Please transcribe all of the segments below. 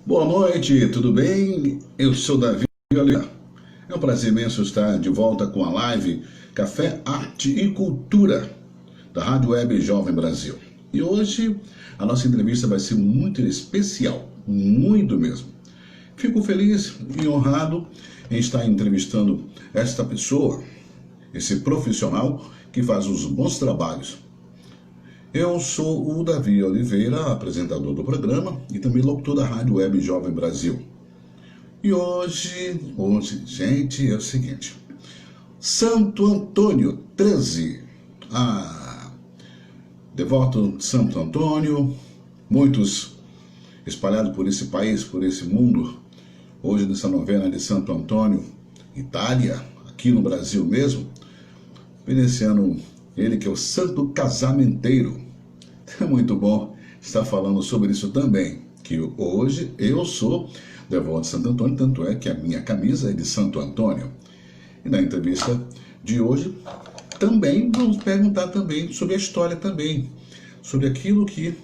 Boa noite, tudo bem? Eu sou Davi Oliveira. É um prazer imenso estar de volta com a live Café, Arte e Cultura da Rádio Web Jovem Brasil. E hoje a nossa entrevista vai ser muito especial, muito mesmo. Fico feliz e honrado em estar entrevistando esta pessoa, esse profissional que faz os bons trabalhos. Eu sou o Davi Oliveira, apresentador do programa e também locutor da Rádio Web Jovem Brasil. E hoje, gente, é o seguinte: Santo Antônio 13. Devoto de Santo Antônio, muitos espalhados por esse país, por esse mundo. Hoje, nessa novena de Santo Antônio, Itália, aqui no Brasil mesmo, beneficiando ele que é o Santo Casamenteiro. É muito bom estar falando sobre isso também, que hoje eu sou devoto de Santo Antônio, tanto é que a minha camisa é de Santo Antônio. E na entrevista de hoje também vamos perguntar também sobre a história também, sobre aquilo que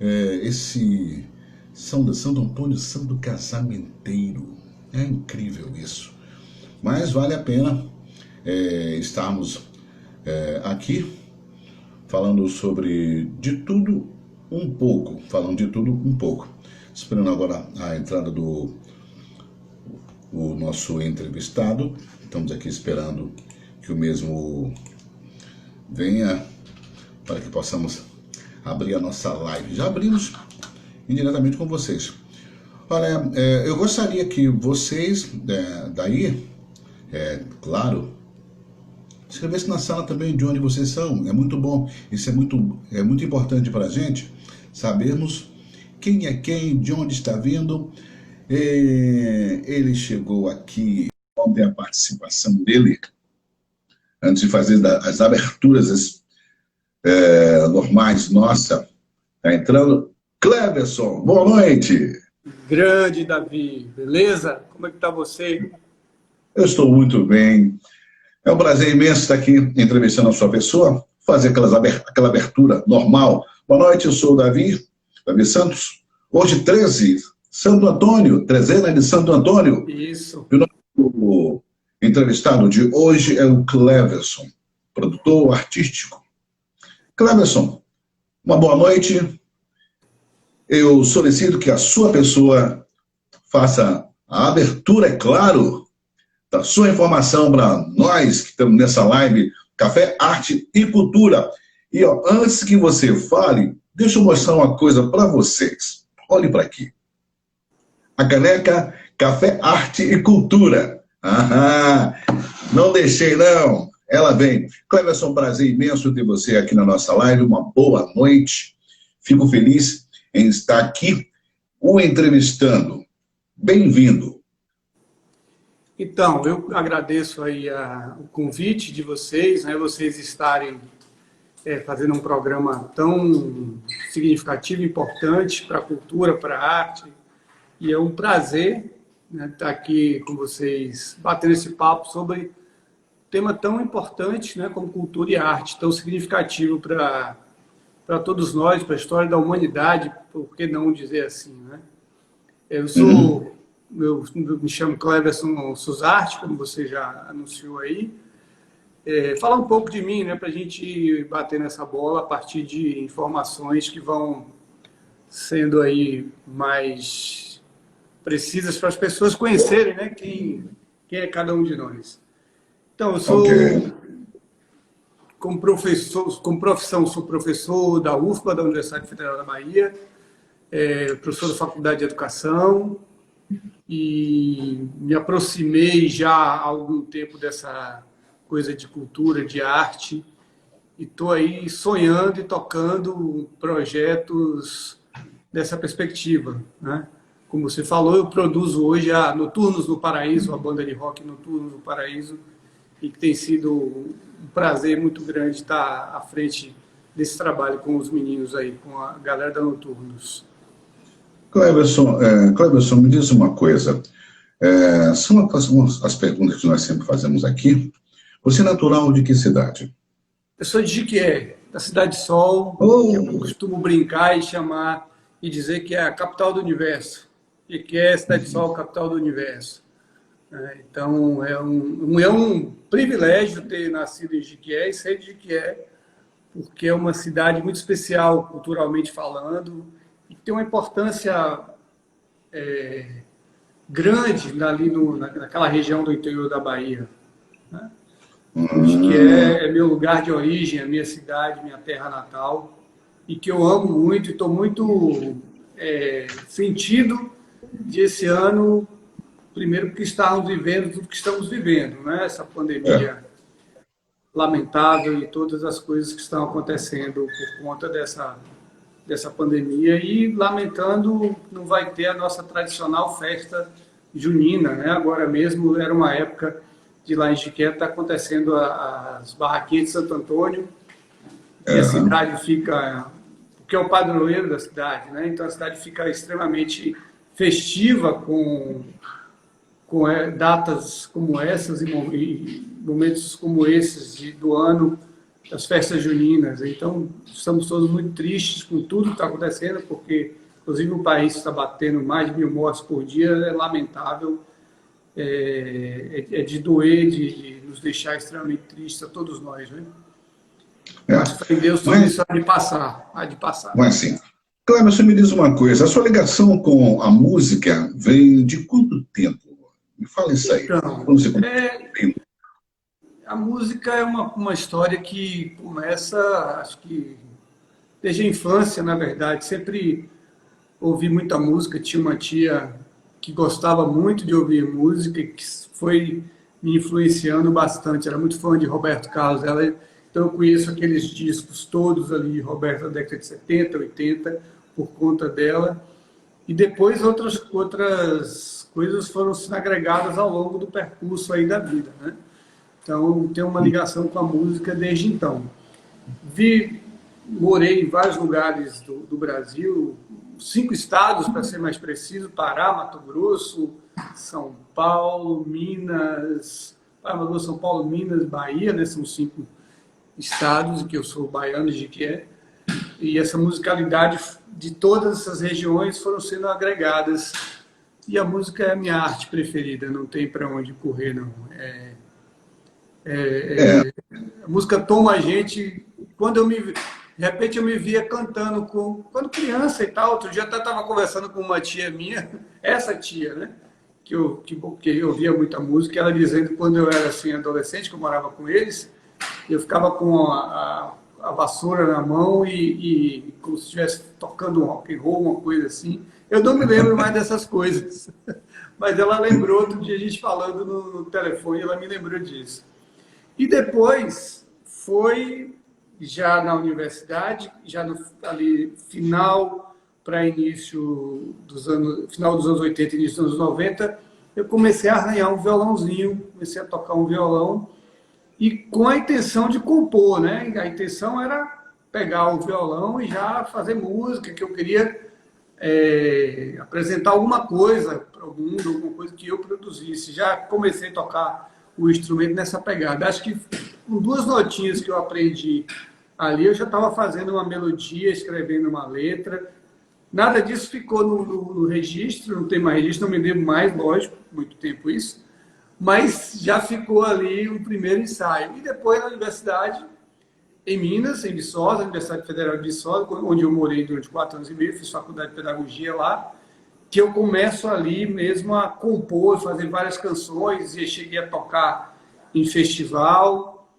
esse Santo Antônio, Santo Casamenteiro. É incrível isso. Mas vale a pena estarmos aqui falando sobre de tudo um pouco, Esperando agora a entrada do nosso entrevistado. Estamos aqui esperando que o mesmo venha para que possamos abrir a nossa live. Já abrimos indiretamente com vocês. Olha, eu gostaria que vocês, daí, claro, escrevesse na sala também de onde vocês são. É muito bom, isso é muito importante para a gente sabermos quem é quem, de onde está vindo. Ele chegou aqui, vamos ter a participação dele, antes de fazer as aberturas normais, nossa, está entrando, Cleverson, boa noite. Grande, Davi, beleza? Como é que está você? Eu estou muito bem. É um prazer imenso estar aqui entrevistando a sua pessoa, fazer aquela abertura normal. Boa noite, eu sou o Davi Santos. Hoje 13, Santo Antônio, trezena de Santo Antônio. Isso. E o nosso entrevistado de hoje é o Cleverson, produtor artístico. Cleverson, uma boa noite. Eu solicito que a sua pessoa faça a abertura, é claro, da sua informação para nós que estamos nessa live, Café, Arte e Cultura. E antes que você fale, deixa eu mostrar uma coisa para vocês. Olhe para aqui. A caneca Café, Arte e Cultura. Não deixei não. Ela vem. Cleverson, prazer imenso ter você aqui na nossa live. Uma boa noite. Fico feliz em estar aqui o entrevistando. Bem-vindo. Então, eu agradeço aí o convite de vocês, né? Vocês estarem fazendo um programa tão significativo e importante para a cultura, para a arte. E é um prazer, né, estar aqui com vocês, batendo esse papo sobre um tema tão importante, né, como cultura e arte, tão significativo para todos nós, para a história da humanidade, por que não dizer assim, né? Eu me chamo Cleverson Suzarte, como você já anunciou aí. Falar um pouco de mim, né, para a gente bater nessa bola a partir de informações que vão sendo aí mais precisas para as pessoas conhecerem, né, quem é cada um de nós. Então, eu sou, como profissão, sou professor da UFBA, da Universidade Federal da Bahia, professor da Faculdade de Educação, e me aproximei já há algum tempo dessa coisa de cultura, de arte, e estou aí sonhando e tocando projetos dessa perspectiva, né? Como você falou, eu produzo hoje a Noturnos no Paraíso, a banda de rock Noturnos no Paraíso, e que tem sido um prazer muito grande estar à frente desse trabalho com os meninos aí, com a galera da Noturnos. Cleverson, me diz uma coisa. São as perguntas que nós sempre fazemos aqui. Você é natural de que cidade? Eu sou de Jiquié, da Cidade Sol, que eu costumo brincar e chamar e dizer que é a capital do universo. Jequié, Cidade do Sol, capital do universo. Então, é um privilégio ter nascido em Jequié e ser de Jequié, porque é uma cidade muito especial, culturalmente falando, e tem uma importância grande ali naquela região do interior da Bahia. Né? Jequié é meu lugar de origem, a minha cidade, minha terra natal, e que eu amo muito, e estou muito sentido de esse ano, primeiro porque estamos vivendo tudo que estamos vivendo, né? Essa pandemia lamentável e todas as coisas que estão acontecendo por conta dessa pandemia, e lamentando não vai ter a nossa tradicional festa junina, né? Agora mesmo era uma época de lá em Jequié está acontecendo as barraquinhas de Santo Antônio, e a cidade fica, porque é o padroeiro da cidade, né? Então a cidade fica extremamente festiva com datas como essas e momentos como esses do ano, das festas juninas. Então, estamos todos muito tristes com tudo que está acontecendo, porque, inclusive, o país está batendo mais de 1.000 mortes por dia, é lamentável, é de doer, de nos deixar extremamente tristes a todos nós, né? Mas, fé em Deus, tudo isso há de passar, há de passar. Mas, sim. Cleber, você me diz uma coisa, a sua ligação com a música vem de quanto tempo? Me fala isso aí. Então, a música é uma história que começa, acho que desde a infância, na verdade. Sempre ouvi muita música. Tinha uma tia que gostava muito de ouvir música, que foi me influenciando bastante. Era muito fã de Roberto Carlos. Então eu conheço aqueles discos todos ali, Roberto, da década de 70, 80, por conta dela. E depois outras coisas foram sendo agregadas ao longo do percurso aí da vida, né? Então, tenho uma ligação com a música desde então. Morei em vários lugares do Brasil, 5 estados, para ser mais preciso: Pará, Mato Grosso, São Paulo, Minas, São Paulo, Minas, Bahia, né? São 5 estados, que eu sou baiano de Jequié. E essa musicalidade de todas essas regiões foram sendo agregadas. E a música é a minha arte preferida, não tem para onde correr, não. A música toma a gente. De repente eu me via cantando quando criança e tal. Outro dia eu estava conversando com uma tia minha, essa tia, né? Que eu ouvia muita música, ela dizendo que quando eu era assim, adolescente, que eu morava com eles, eu ficava com a vassoura na mão e como se estivesse tocando um rock and roll, uma coisa assim. Eu não me lembro mais dessas coisas, mas ela lembrou, outro dia a gente falando no telefone, ela me lembrou disso. E depois foi já na universidade, já ali final dos anos 80, início dos anos 90, eu comecei a arranhar um violãozinho, comecei a tocar um violão, e com a intenção de compor, né? A intenção era pegar o violão e já fazer música, que eu queria apresentar alguma coisa para o mundo, alguma coisa que eu produzisse. Já comecei a tocar o instrumento nessa pegada. Acho que com 2 notinhas que eu aprendi ali, eu já estava fazendo uma melodia, escrevendo uma letra. Nada disso ficou no registro, não tem mais registro, não me lembro mais, lógico, muito tempo isso. Mas já ficou ali um primeiro ensaio. E depois na universidade, em Minas, em Viçosa, Universidade Federal de Viçosa, onde eu morei durante 4 anos e meio, fiz faculdade de pedagogia lá, que eu começo ali mesmo a compor, fazer várias canções, e cheguei a tocar em festival,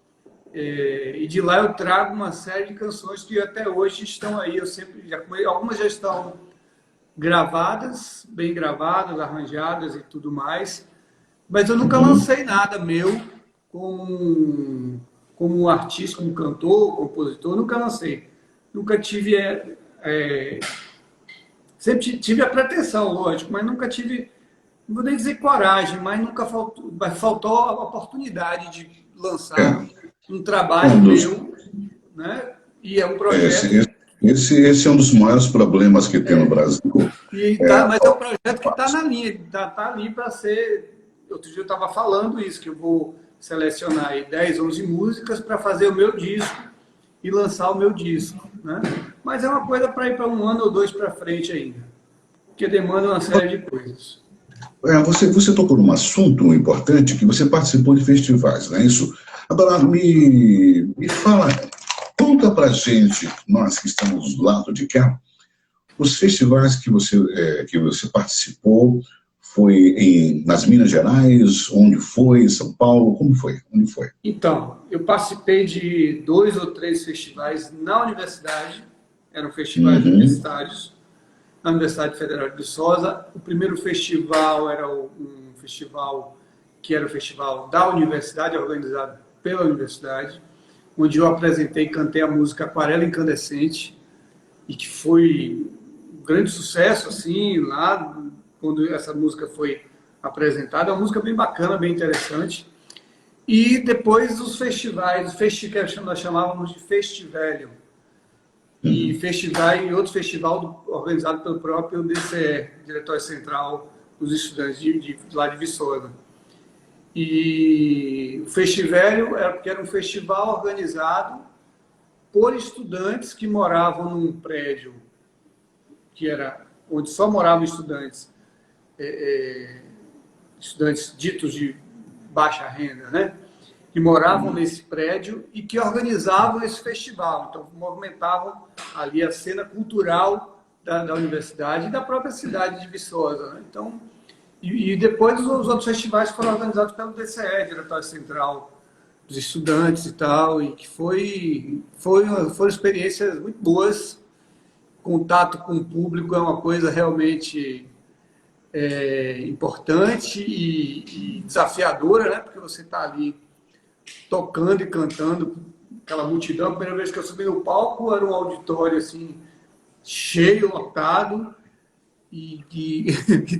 e de lá eu trago uma série de canções que até hoje estão aí. Algumas já estão gravadas, bem gravadas, arranjadas e tudo mais, mas eu nunca lancei nada meu como artista, como cantor, compositor, nunca lancei. Nunca tive... sempre tive a pretensão, lógico, mas nunca tive, não vou nem dizer coragem, mas nunca faltou a oportunidade de lançar um trabalho meu, né? E é um projeto... Esse é um dos maiores problemas que tem no Brasil. Mas é um projeto que está na linha, está ali para ser... Outro dia eu estava falando isso, que eu vou selecionar aí 10, 11 músicas para fazer o meu disco e lançar o meu disco, né? Mas é uma coisa para ir para 1 ano ou 2 para frente ainda. que demanda uma série de coisas. Você tocou num assunto importante que você participou de festivais, não é isso? Agora, me fala, conta pra gente, nós que estamos do lado de cá, os festivais que você participou, foi nas Minas Gerais, onde foi, São Paulo, como foi? Onde foi? Então, eu participei de 2 ou 3 festivais na universidade, eram festivais universitários, na Universidade Federal de Viçosa. O primeiro festival era um festival que era o festival da universidade, organizado pela universidade, onde eu apresentei e cantei a música Aquarela Incandescente, e que foi um grande sucesso, assim, lá, quando essa música foi apresentada. É uma música bem bacana, bem interessante. E depois os festivais, que nós chamávamos de Festivalho, e outro festival organizado pelo próprio DCE, Diretório Central dos Estudantes lá de Viçosa. E o Festivalho era um festival organizado por estudantes que moravam num prédio onde só moravam estudantes ditos de baixa renda, né? Que moravam nesse prédio e que organizavam esse festival. Então, movimentavam ali a cena cultural da universidade e da própria cidade de Viçosa, né? Então, e depois os outros festivais foram organizados pelo DCE, Diretório Central dos Estudantes e tal, e que foram experiências muito boas. Contato com o público é uma coisa realmente importante e desafiadora, né? Porque você está ali tocando e cantando, aquela multidão. A primeira vez que eu subi no palco era um auditório assim, cheio, lotado, e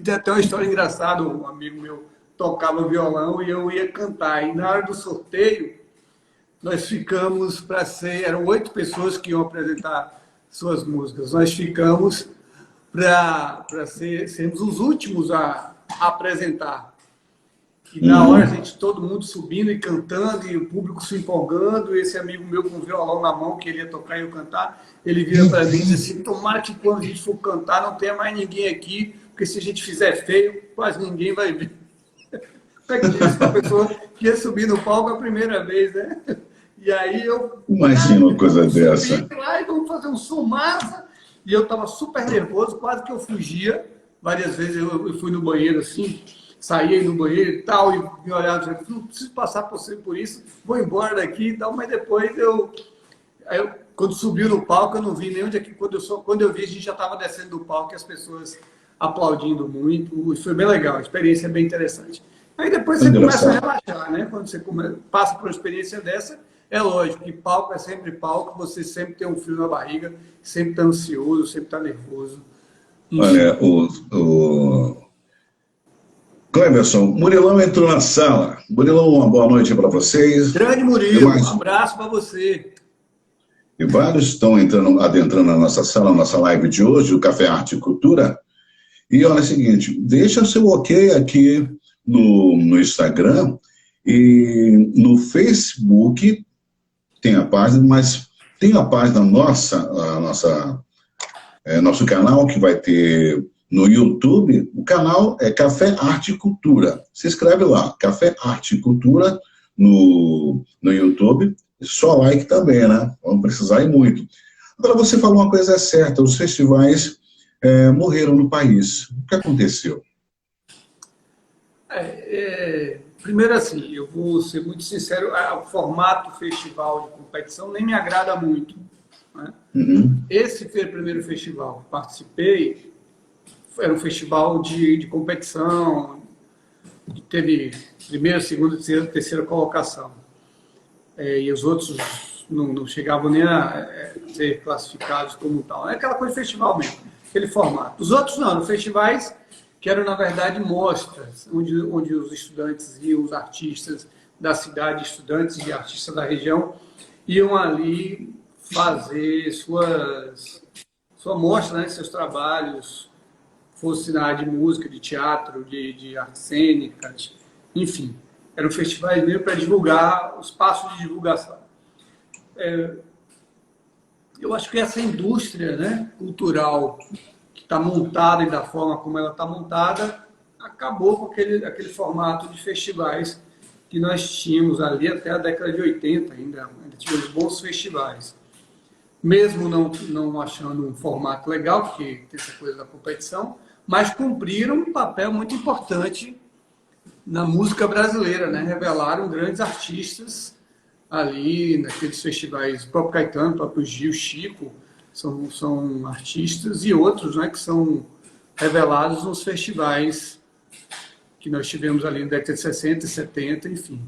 tem até uma história engraçada. Um amigo meu tocava violão e eu ia cantar, e na hora do sorteio nós ficamos eram 8 pessoas que iam apresentar suas músicas, nós ficamos para sermos os últimos a apresentar. E na hora, todo mundo subindo e cantando, e o público se empolgando, e esse amigo meu com o violão na mão, que ele ia tocar e eu cantar, ele vira para mim e diz assim: tomara que quando a gente for cantar não tenha mais ninguém aqui, porque se a gente fizer feio, quase ninguém vai ver. Como é que disse uma pessoa que ia subir no palco a primeira vez, né? E aí eu... Imagina uma coisa dessa. Lá e vamos fazer um som massa. E eu estava super nervoso, quase que eu fugia. Várias vezes eu fui no banheiro assim, saía no banheiro e tal, e me olhava e dizia: não preciso passar por isso, vou embora daqui e tal. Mas depois quando subiu no palco, eu não vi nem onde é que... Quando eu vi, a gente já estava descendo do palco e as pessoas aplaudindo muito. Isso foi bem legal, a experiência é bem interessante. Aí depois você começa a relaxar, né? Quando você passa por uma experiência dessa, é lógico que palco é sempre palco, você sempre tem um frio na barriga, sempre está ansioso, sempre está nervoso. Enfim. Olha, o Cleverson, Murilão entrou na sala. Murilão, uma boa noite para vocês. Grande Murilo, um abraço para você. E vários estão adentrando na nossa sala, a nossa live de hoje, o Café Arte e Cultura. E olha o seguinte, deixa o seu ok aqui no Instagram e no Facebook tem a página, mas tem a página nosso canal que vai ter no YouTube. O canal é Café Arte e Cultura. Se inscreve lá, Café Arte e Cultura no YouTube. Só like também, né? Vamos precisar ir muito. Agora, você falou uma coisa certa, os festivais morreram no país. O que aconteceu? Primeiro assim, eu vou ser muito sincero, o formato festival de competição nem me agrada muito, né? Esse foi o primeiro festival que participei, era um festival de competição, que teve primeira, segunda, terceira colocação. E os outros não chegavam nem a ser classificados como tal. É aquela coisa de festival mesmo, aquele formato. Os outros não, festivais que eram, na verdade, mostras, onde os estudantes e os artistas da cidade, estudantes e artistas da região, iam ali fazer sua mostra, né, seus trabalhos, fosse na área de música, de teatro, de artes cênicas, enfim. Eram festivais mesmo para divulgar, os passos de divulgação. Eu acho que essa indústria, né, cultural está montada e da forma como ela está montada, acabou com aquele formato de festivais que nós tínhamos ali até a década de 80, ainda tivemos bons festivais. Mesmo não achando um formato legal, porque tem essa coisa da competição, mas cumpriram um papel muito importante na música brasileira, né? Revelaram grandes artistas ali naqueles festivais, o próprio Caetano, o próprio Gil, Chico, são artistas, e outros, né, que são revelados nos festivais que nós tivemos ali na década de 60 e 70, enfim.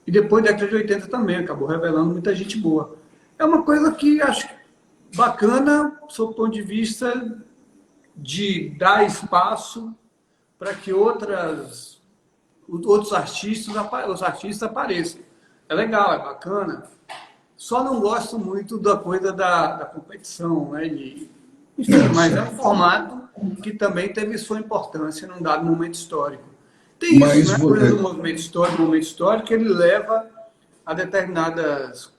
E depois da década de 80 também, acabou revelando muita gente boa. É uma coisa que acho bacana, sob o ponto de vista de dar espaço para que outros artistas apareçam. É legal, é bacana. Só não gosto muito da coisa da competição, né? Enfim, mas é um formato que também teve sua importância num dado momento histórico. Tem isso, né? A coisa do movimento histórico, ele leva a determinadas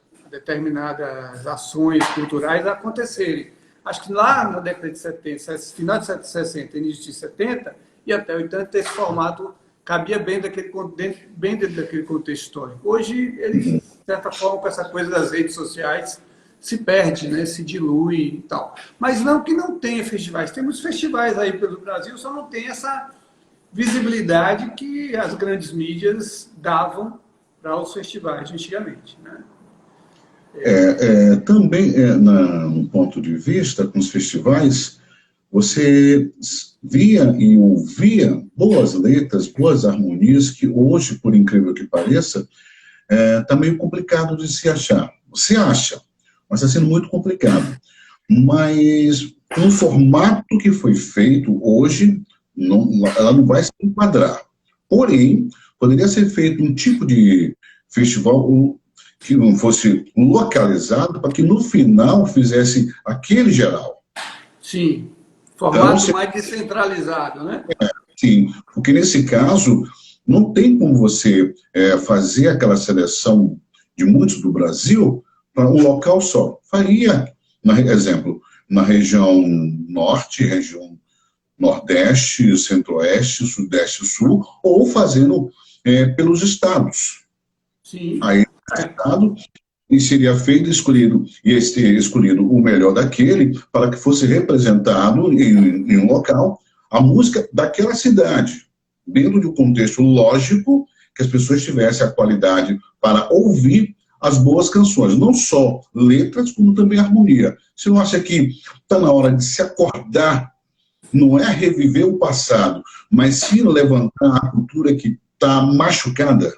ações culturais a acontecerem. Acho que lá na década de 70, final de 60, início de 70 e até 80, esse formato cabia bem dentro daquele contexto histórico. Hoje, ele, de certa forma, com essa coisa das redes sociais, se perde, né? Se dilui e tal. Mas não que não tenha festivais. Tem muitos festivais aí pelo Brasil, só não tem essa visibilidade que as grandes mídias davam para os festivais antigamente, né? Também, no ponto de vista, com os festivais, você via e ouvia boas letras, boas harmonias, que hoje, por incrível que pareça, está meio complicado de se achar. Você acha, mas está sendo muito complicado. Mas, no formato que foi feito hoje, ela não vai se enquadrar. Porém, poderia ser feito um tipo de festival que não fosse localizado, para que no final fizesse aquele geral. Sim, formato então, mais descentralizado, né? Sim, porque nesse caso não tem como você fazer aquela seleção de muitos do Brasil para um local só. Faria, exemplo, na região norte, região nordeste, centro-oeste, sudeste, sul, ou fazendo pelos estados. Sim. Aí, estado, e seria feito escolhido o melhor daquele para que fosse representado em um local a música daquela cidade, dentro de um contexto lógico que as pessoas tivessem a qualidade para ouvir as boas canções, não só letras, como também harmonia. Você não acha que está na hora de se acordar, não é reviver o passado, mas sim levantar a cultura que está machucada?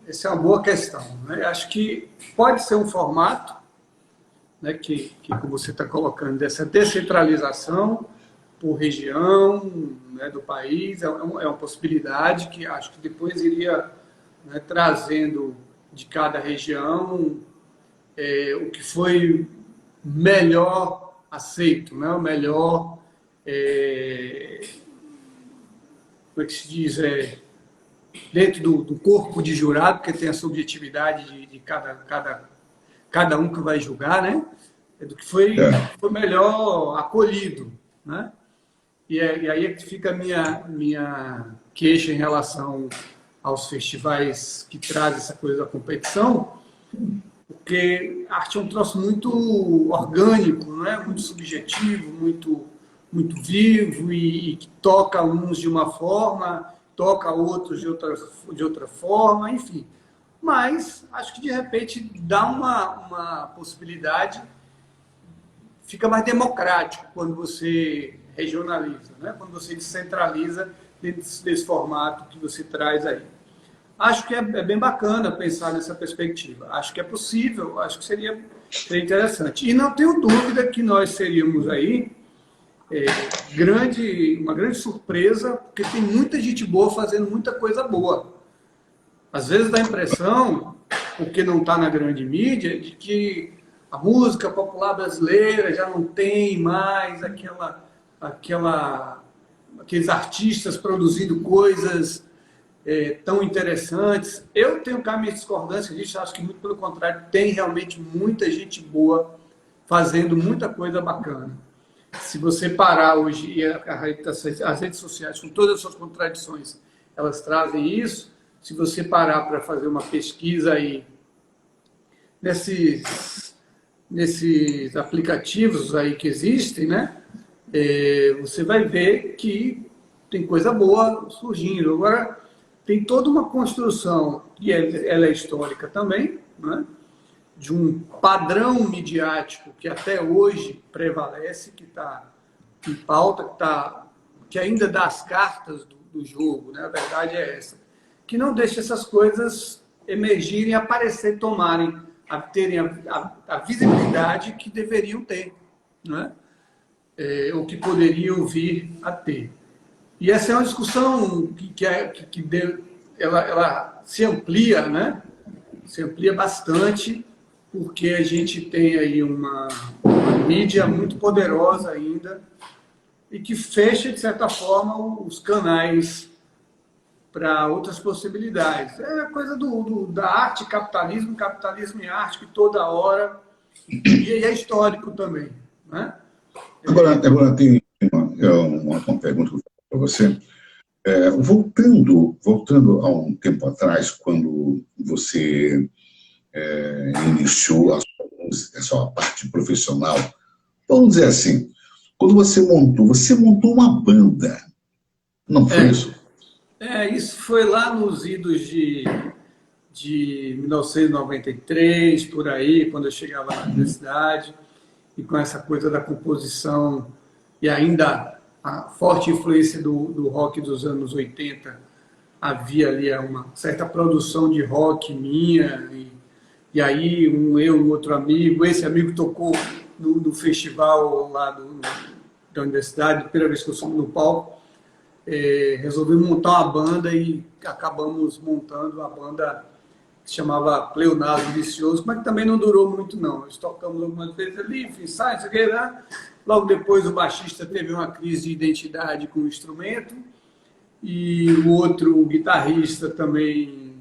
Essa é uma boa questão, né? Acho que pode ser um formato, né, que como você está colocando, dessa descentralização por região, né, do país, é uma possibilidade que acho que depois iria, né, trazendo de cada região o que foi melhor aceito, né, o melhor, como é que se diz, dentro do corpo de jurado, porque tem a subjetividade de cada um que vai julgar, né? Do que foi melhor acolhido, né? E aí é que fica a minha queixa em relação aos festivais que trazem essa coisa da competição, porque a arte é um troço muito orgânico, né? Muito subjetivo, muito vivo e que toca uns de uma forma, toca outros de outra forma, enfim. Mas acho que de repente dá uma possibilidade, fica mais democrático quando você regionaliza, né? Quando você descentraliza dentro desse formato que você traz aí. Acho que é bem bacana pensar nessa perspectiva. Acho que é possível, acho que seria interessante. E não tenho dúvida que nós seríamos aí uma grande surpresa, porque tem muita gente boa fazendo muita coisa boa. Às vezes dá a impressão, porque não está na grande mídia, de que a música popular brasileira já não tem mais aqueles artistas produzindo coisas tão interessantes. Eu tenho cá minha discordância disso, acho que muito pelo contrário, tem realmente muita gente boa fazendo muita coisa bacana. Se você parar hoje, e as redes sociais, com todas as suas contradições, elas trazem isso. Se você parar para fazer uma pesquisa aí nesses aplicativos aí que existem, né? Você vai ver que tem coisa boa surgindo. Agora, tem toda uma construção, e ela é histórica também, né? De um padrão midiático que até hoje prevalece, que está em pauta, que ainda dá as cartas do jogo, né? A verdade é essa. Que não deixa essas coisas emergirem, aparecer, terem a visibilidade que deveriam ter, né? Ou que poderiam vir a ter. E essa é uma discussão ela se amplia, né? Se amplia bastante, porque a gente tem aí uma mídia muito poderosa ainda e que fecha, de certa forma, os canais para outras possibilidades. É a coisa da arte, capitalismo e arte, que toda hora, e é histórico também, né? Agora tem uma pergunta para você. Voltando a um tempo atrás, quando você iniciou a sua parte profissional, vamos dizer assim, quando você montou uma banda, não foi isso? Isso foi lá nos idos de 1993, por aí, quando eu chegava na universidade, e com essa coisa da composição, e ainda a forte influência do rock dos anos 80, havia ali uma certa produção de rock minha, e aí eu e um outro amigo, esse amigo tocou no festival lá da universidade, primeira vez que eu subi no palco, resolvemos montar uma banda e acabamos montando uma banda que se chamava Pleonasmo Vicioso, mas que também não durou muito não. Nós tocamos algumas vezes ali, ensaio, isso aqui, né? Logo depois o baixista teve uma crise de identidade com o instrumento e o outro guitarrista também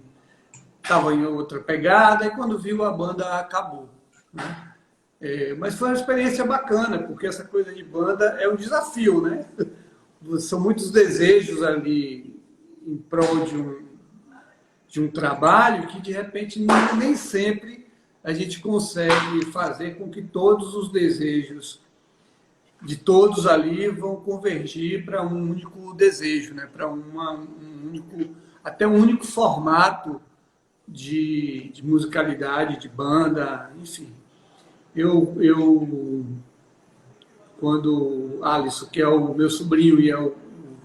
estava em outra pegada, e quando viu a banda acabou, né? Mas foi uma experiência bacana, porque essa coisa de banda é um desafio, né? São muitos desejos ali em prol de um trabalho que, de repente, nem sempre a gente consegue fazer com que todos os desejos de todos ali vão convergir para um único desejo, né? Para até um único formato de musicalidade, de banda, enfim. Quando Alisson, que é o meu sobrinho e é o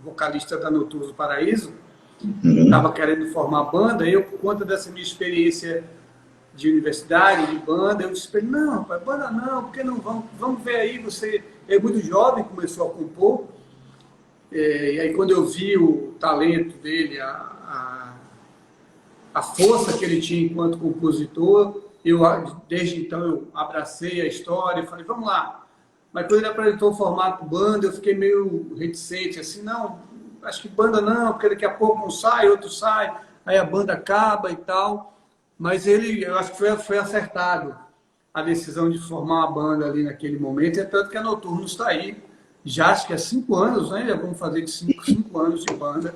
vocalista da Noturnos do Paraíso, estava querendo formar banda, eu, por conta dessa minha experiência de universidade, de banda, eu disse para ele, não, pai, banda não, por que não vamos ver aí, você é muito jovem, começou a compor, e aí quando eu vi o talento dele, a força que ele tinha enquanto compositor, desde então eu abracei a história e falei, vamos lá. Mas quando ele apresentou o formato banda, eu fiquei meio reticente, assim, não, acho que banda não, porque daqui a pouco um sai, outro sai, aí a banda acaba e tal. Mas eu acho que foi acertado a decisão de formar uma banda ali naquele momento, é tanto que a Noturnos está aí, já acho que há 5 anos, né? Já vamos fazer de 5 anos de banda,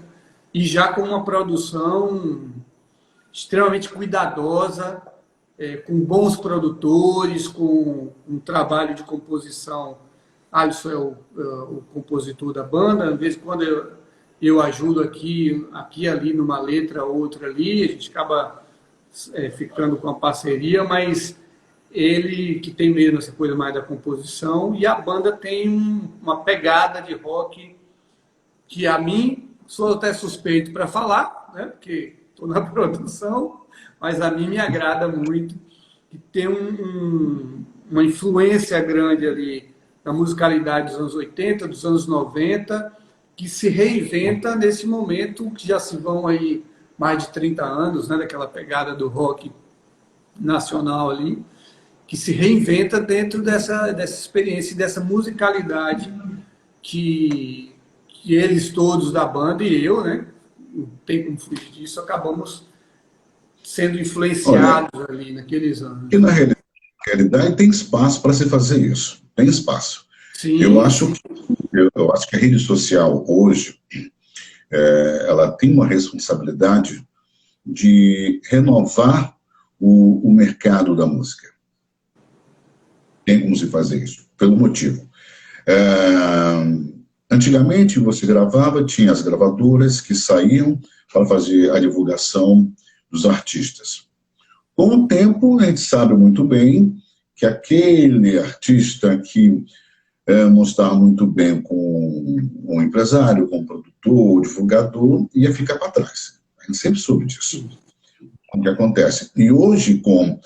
e já com uma produção extremamente cuidadosa, com bons produtores, com um trabalho de composição. Alisson é o compositor da banda, às vezes quando eu ajudo aqui e ali numa letra, outra ali, a gente acaba ficando com a parceria, mas ele que tem mesmo essa coisa mais da composição, e a banda tem uma pegada de rock que a mim, sou até suspeito para falar, né, porque estou na produção, mas a mim me agrada muito, que tem uma influência grande ali na musicalidade dos anos 80, dos anos 90, que se reinventa nesse momento, que já se vão aí mais de 30 anos, né, daquela pegada do rock nacional ali, que se reinventa dentro dessa experiência, dessa musicalidade que eles todos da banda e eu, né, não tem como fugir disso, acabamos sendo influenciados ali naqueles anos. E na realidade, realidade tem espaço para se fazer isso. Tem espaço. Sim. Eu acho que a rede social hoje, ela tem uma responsabilidade de renovar o mercado da música. Tem como se fazer isso, pelo motivo. Antigamente, você gravava, tinha as gravadoras que saíam para fazer a divulgação dos artistas. Com o tempo, a gente sabe muito bem que aquele artista que não estava muito bem com um empresário, com um produtor, o divulgador, ia ficar para trás. A gente sempre soube disso. O que acontece? E hoje, com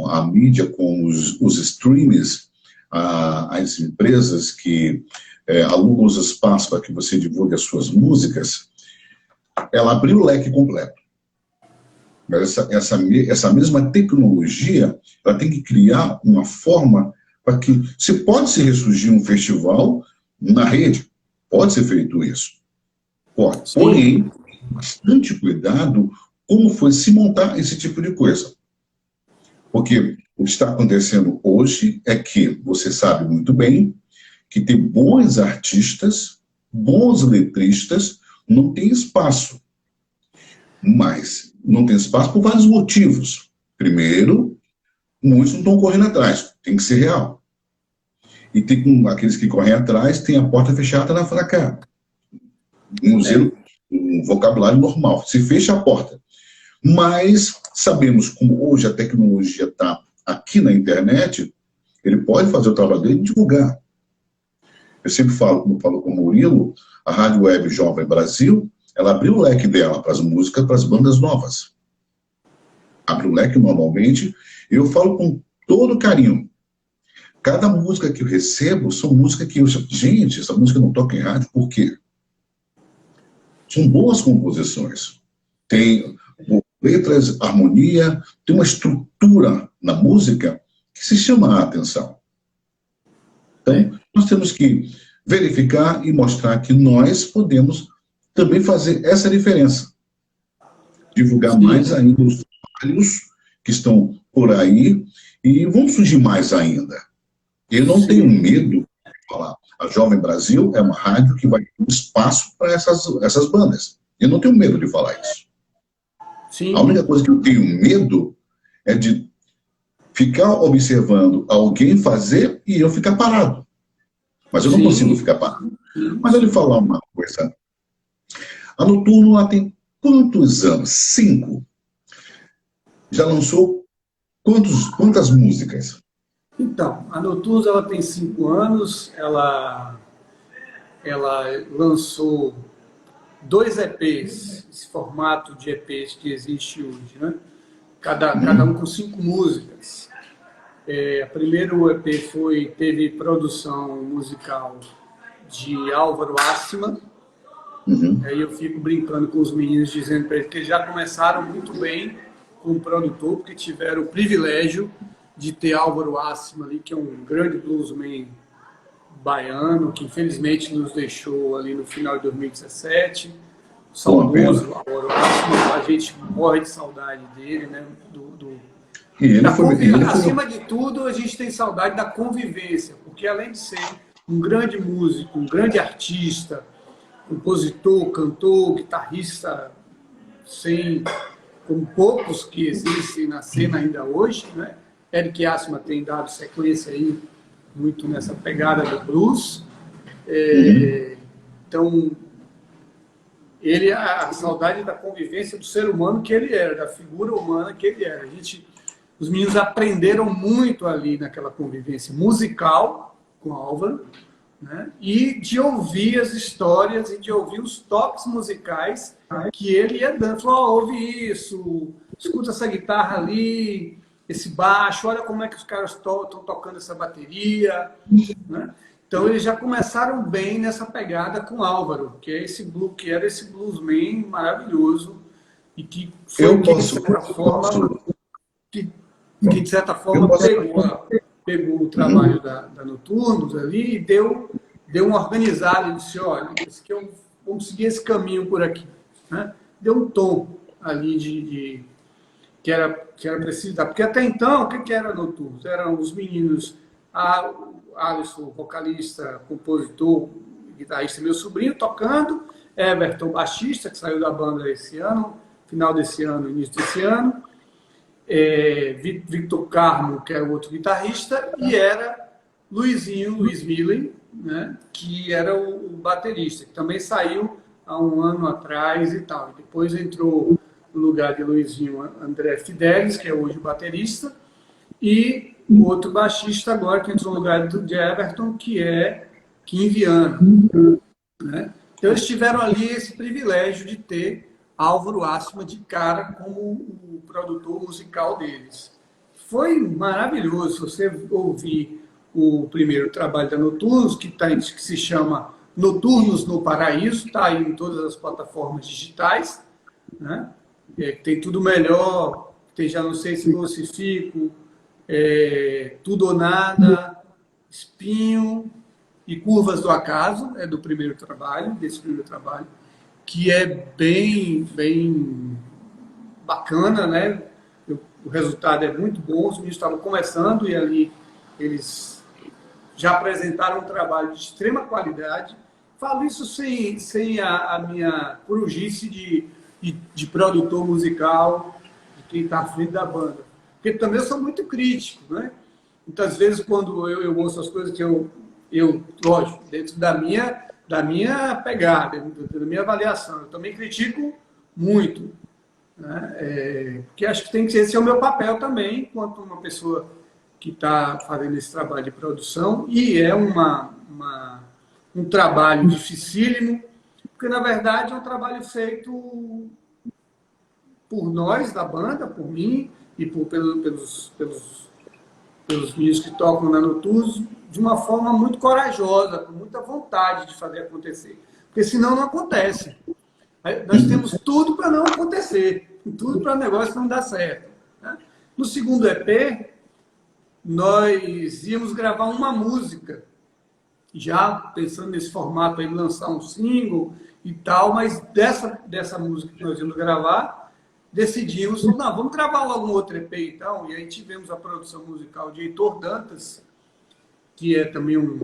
a mídia, com os streamers, as empresas que alugam os espaços para que você divulgue as suas músicas, ela abriu o leque completo. Mas essa mesma tecnologia, ela tem que criar uma forma para que se pode se ressurgir um festival na rede, pode ser feito isso. Pode. Sim. Porém, bastante cuidado como foi se montar esse tipo de coisa. Porque o que está acontecendo hoje é que você sabe muito bem que tem bons artistas, bons letristas, não tem espaço. Mas não tem espaço por vários motivos. Primeiro, muitos não estão correndo atrás, tem que ser real. E tem aqueles que correm atrás, tem a porta fechada na fracada. Um vocabulário normal, se fecha a porta. Mas sabemos como hoje a tecnologia está aqui na internet, ele pode fazer o trabalho dele e divulgar. Eu sempre falo, como falo com o Murilo, a Rádio Web Jovem Brasil, ela abriu o leque dela para as músicas, para as bandas novas. Abre o leque normalmente, e eu falo com todo carinho. Cada música que eu recebo são músicas que eu... Gente, essa música não toca em rádio, por quê? São boas composições. Tem letras, harmonia, tem uma estrutura na música que se chama a atenção. Então, nós temos que verificar e mostrar que nós podemos também fazer essa diferença. Divulgar mais ainda os trabalhos que estão por aí e vão surgir mais ainda. Eu não tenho medo de falar. A Jovem Brasil é uma rádio que vai ter um espaço para essas bandas. Eu não tenho medo de falar isso. Sim. A única coisa que eu tenho medo é de ficar observando alguém fazer e eu ficar parado. Mas eu não consigo ficar parado. Mas eu lhe falar uma coisa. A Noturno lá tem quantos anos? 5. Já lançou quantas músicas? Então, a Noturno ela tem 5 anos, ela lançou 2 EPs, esse formato de EPs que existe hoje, né? Cada um com 5 músicas. O primeiro EP teve produção musical de Álvaro Assima. Aí eu fico brincando com os meninos, dizendo para eles que eles já começaram muito bem com o produtor, porque tiveram o privilégio de ter Álvaro Assima ali, que é um grande bluesman baiano, que infelizmente nos deixou ali no final de 2017. Saudoso Álvaro Assima, a gente morre de saudade dele, né? Acima de tudo, a gente tem saudade da convivência, porque além de ser um grande músico, um grande artista, compositor, cantor, guitarrista, como poucos que existem na cena ainda hoje, né? Eric Assima tem dado sequência aí muito nessa pegada do blues. Então, ele é a saudade da convivência do ser humano que ele era, da figura humana que ele era. Os meninos aprenderam muito ali naquela convivência musical com Álvaro, né? E de ouvir as histórias e de ouvir os toques musicais que ele ia dando. Falou, ouve isso, escuta essa guitarra ali, esse baixo, olha como é que os caras estão tocando essa bateria, né? Então eles já começaram bem nessa pegada com Álvaro, que era esse bluesman maravilhoso e que foi que de certa forma pegou o trabalho da Noturnos ali e deu uma organizada e disse, olha, vamos seguir esse caminho por aqui, né? Deu um tom ali que era preciso dar. Porque até então, o que era Noturnos? Eram os meninos, Alisson, vocalista, compositor, guitarrista, meu sobrinho, tocando, Everton, baixista, que saiu da banda esse ano, final desse ano, início desse ano, Victor Carmo, que era o outro guitarrista, e era Luiz Millen, né, que era o baterista, que também saiu há um ano atrás e tal. Depois entrou no lugar de Luizinho André Fidelis, que é hoje o baterista, e o outro baixista agora que entrou no lugar de Everton, que é Kim Viana, né? Então eles tiveram ali esse privilégio de ter Álvaro Asma de cara como o produtor musical deles. Foi maravilhoso você ouvir o primeiro trabalho da Noturnos, que se chama Noturnos no Paraíso, está aí em todas as plataformas digitais, né? Tem Tudo Melhor, tem Já Não Sei Se Lucifico, Tudo ou Nada, Espinho e Curvas do Acaso, desse primeiro trabalho, que é bem bacana, né? O resultado é muito bom, os meninos estavam começando e ali eles já apresentaram um trabalho de extrema qualidade. Falo isso sem a minha corujice de produtor musical, de quem está à frente da banda. Porque também eu sou muito crítico, né? Muitas vezes, quando eu ouço as coisas que eu lógico, dentro da minha pegada, da minha avaliação, eu também critico muito, né? Porque acho que esse é o meu papel também, enquanto uma pessoa que está fazendo esse trabalho de produção, e é um trabalho dificílimo, porque, na verdade, é um trabalho feito por nós, da banda, por mim, e pelos meninos que tocam na Noturnos, de uma forma muito corajosa, com muita vontade de fazer acontecer. Porque senão não acontece. Nós temos tudo para não acontecer, tudo para o negócio não dar certo, né? No segundo EP, nós íamos gravar uma música, já pensando nesse formato aí, lançar um single e tal, mas dessa música que nós íamos gravar, decidimos, não, vamos gravar logo um outro EP então, e aí tivemos a produção musical de Heitor Dantas, que é também um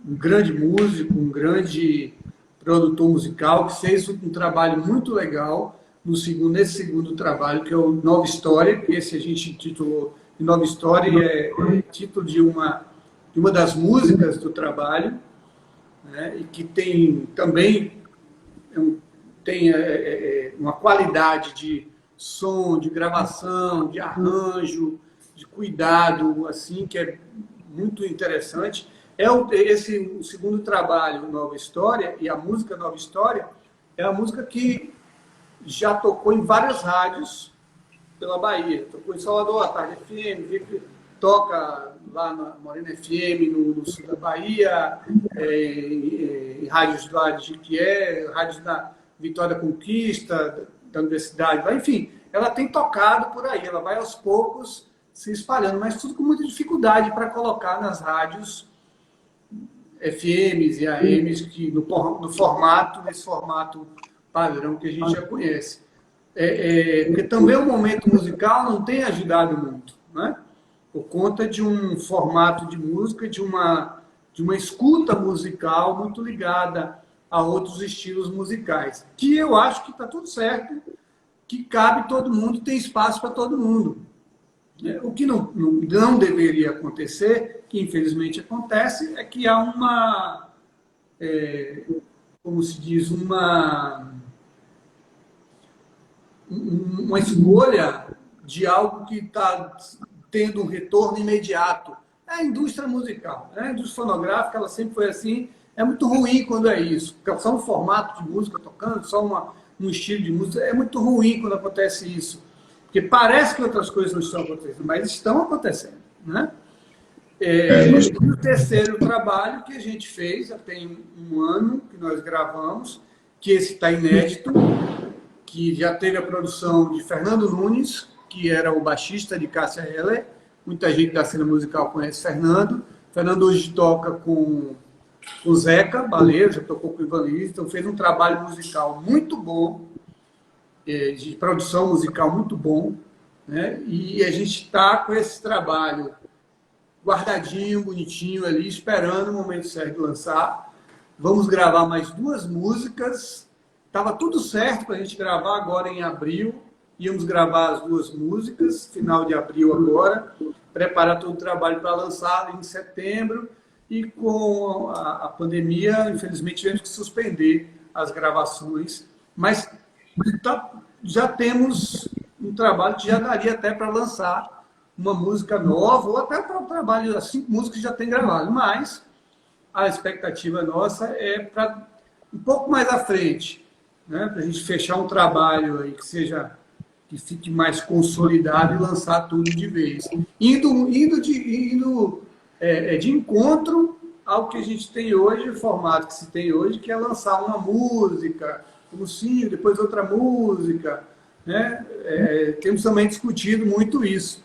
grande músico, um grande produtor musical, que fez um trabalho muito legal nesse segundo trabalho, que é o Nova História, que esse a gente intitulou Nova História, é título de uma das músicas do trabalho, né, e que tem também uma qualidade de som, de gravação, de arranjo, de cuidado, assim, que é muito interessante. O segundo trabalho, Nova História, e a música Nova História, é a música que já tocou em várias rádios pela Bahia. Tocou em Salvador, à Tarde FM, toca lá na Morena FM, no sul da Bahia, em rádios lá de Jequié, rádios da Vitória da Conquista, da Universidade, enfim, ela tem tocado por aí, ela vai aos poucos se espalhando, mas tudo com muita dificuldade para colocar nas rádios FMs e AMs, que nesse formato padrão que a gente já conhece. Porque também o momento musical não tem ajudado muito, né? Por conta de um formato de música, de uma escuta musical muito ligada a outros estilos musicais, que eu acho que está tudo certo, que cabe todo mundo, tem espaço para todo mundo. O que não deveria acontecer, que infelizmente acontece, é que há como se diz, uma escolha de algo que está tendo um retorno imediato. É a indústria musical, né? A indústria fonográfica, ela sempre foi assim. É muito ruim quando é isso. Só um formato de música tocando, só um estilo de música. É muito ruim quando acontece isso. Porque parece que outras coisas não estão acontecendo, mas estão acontecendo, né? O terceiro trabalho que a gente fez, já tem um ano que nós gravamos, que esse está inédito, que já teve a produção de Fernando Nunes, que era o baixista de Cássia Eller. Muita gente da cena musical conhece Fernando. Fernando hoje toca com o Zeca Baleiro, já tocou com o Ivan Lins, então fez um trabalho musical muito bom, de produção musical muito bom, né? E a gente está com esse trabalho guardadinho, bonitinho ali, esperando o momento certo de lançar. Vamos gravar mais 2 músicas. Estava tudo certo para a gente gravar agora em abril. Íamos gravar as 2 músicas, final de abril agora, preparar todo o trabalho para lançar em setembro. E com a pandemia, infelizmente, tivemos que suspender as gravações. Mas já temos um trabalho que já daria até para lançar uma música nova, ou até para o trabalho, as 5 músicas já tem gravado. Mas a expectativa nossa é para um pouco mais à frente, né? Para a gente fechar um trabalho aí que fique mais consolidado e lançar tudo de vez. Indo de encontro ao que a gente tem hoje, o formato que se tem hoje, que é lançar uma música, um single, depois outra música, né? Temos também discutido muito isso.